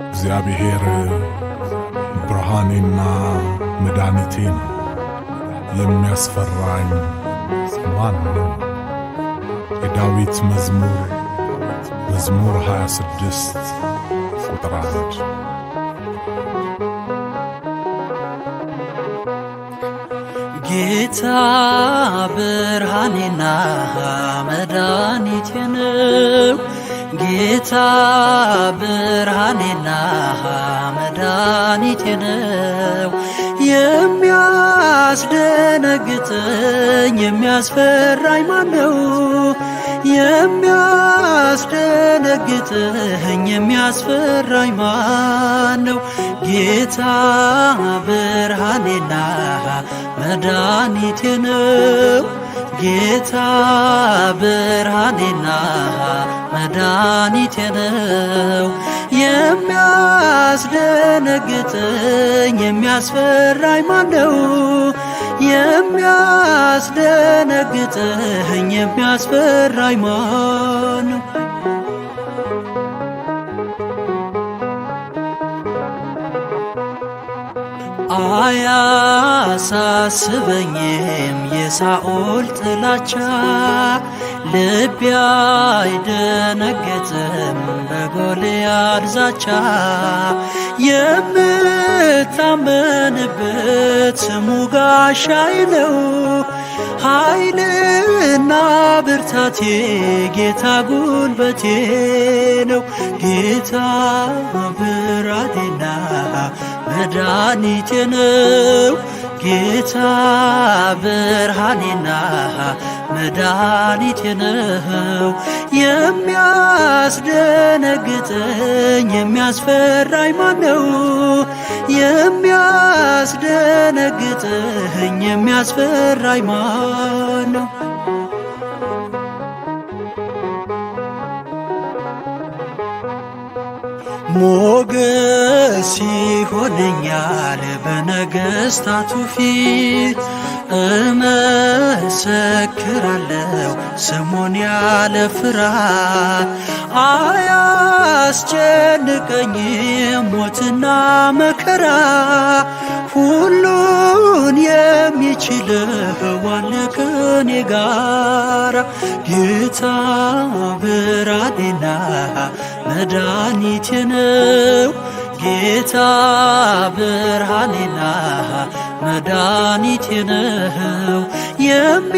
እግዚአብሔር ብርሃኔና መድኃኒቴ ነው፣ የሚያስፈራኝ ማን ነው? የዳዊት መዝሙር 26 ቁጥር 1። ጌታ ብርሃኔና መድኃኒቴ ነው። ጌታ ብርሃኔና መድኃኒቴ ነው። የሚያስደነግጠኝ የሚያስፈራኝ ማነው? የሚያስደነግጠኝ የሚያስፈራኝ ማነው? ጌታ ብርሃኔና መድኃኒቴ ነው። ጌታ ብርሃኔና መድኃኒቴ ነው። የሚያስደነግጠኝ የሚያስፈራኝ ማነው? የሚያስደነግጠኝ የሚያስፈራኝ ማነው? አያሳስበኝም የሳኦል ጥላቻ፣ ልቤ አይደነግጥም በጎልያድ ዛቻ። የምታመንበት ስሙ ጋሻዬ ነው፣ ኃይልና ብርታቴ ጌታ ጉልበቴ ነው። ጌታ ብርሃኔና መድኃኒቴ ነው። ጌታ ብርሃኔና መድኃኒቴ ነው። የሚያስደነግጠኝ የሚያስፈራኝ ማነው? የሚያስደነግጠኝ የሚያስፈራኝ ማነው? ሞገስ ይሆነኛል በነገሥታቱ ፊት፣ እመሰክራለሁ ስሙን ያለ ፍርሃት። አያስጨንቀኝም ሞትና መከራ፣ ሁሉን የሚችለው አለ ከኔ ጋራ። ጌታ ብርሃኔና መድኃኒቴ ነው። ጌታ ብርሃኔና መድኃኒቴ ነው። የሚያስደነግጠኝ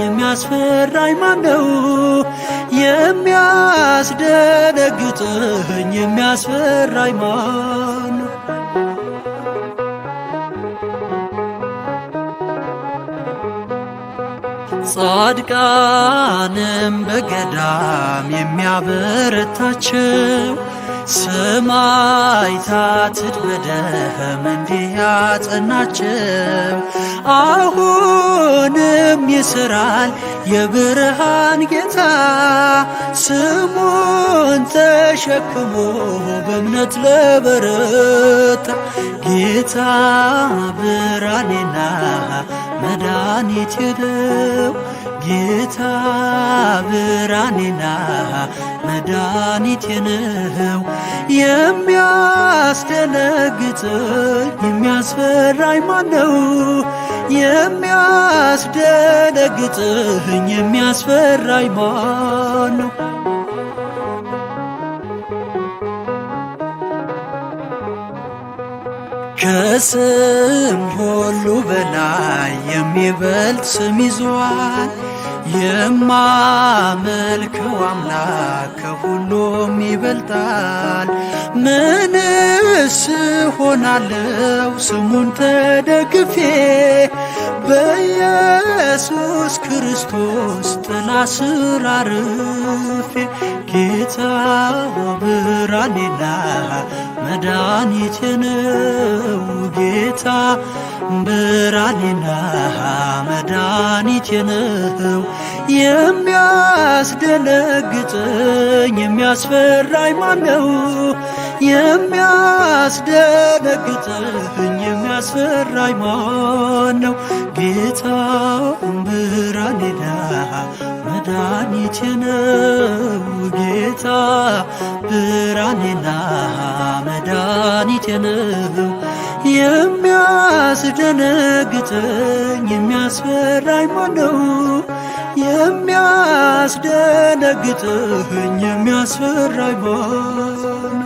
የሚያስፈራኝ ማነው? የሚያስደነግጠኝ የሚያስፈራኝ ማነው? ጻድቃንም በገዳም የሚያበረታቸው፣ ሰማዕታት በደም እንዲህ ያጸናቸው። አሁንም ይሠራል የብርሃን ጌታ፣ ስሙን ተሸክሞ በእምነት ለበረታ። ጌታ ብርሃኔና መድኃኒቴ ነው። ጌታ ብርሃኔና መድኃኒቴ ነው። የሚያስደነግጠኝ የሚያስፈራኝ ማነው? የሚያስደነግጠኝ የሚያስፈራኝ ማነው? ከስም ሁሉ በላይ የሚበልጥ ስም ይዟል። የማመልከው አምላክ ከሁሉም ይበልጣል። ምንስ ሆናለው ስሙን ተደግፌ፣ በኢየሱስ ክርስቶስ ጥላ ስር አርፌ። ጌታ ብርሃኔና መድኃኒቴ ነው። ጌታ ብርሃኔና መድኃኒቴ ነው። የሚያስደነግጠኝ የሚያስፈራኝ ማነው? የሚያስደነግጠኝ የሚያስፈራኝ ማነው? ጌታ ብርሃኔና መድኃኒቴ ነው። ጌታ ብርሃኔና መድኃኒቴ ነው። የሚያስደነግጠኝ የሚያስፈራኝ ማነው? የሚያስደነግጠኝ የሚያስፈራኝ ማነው?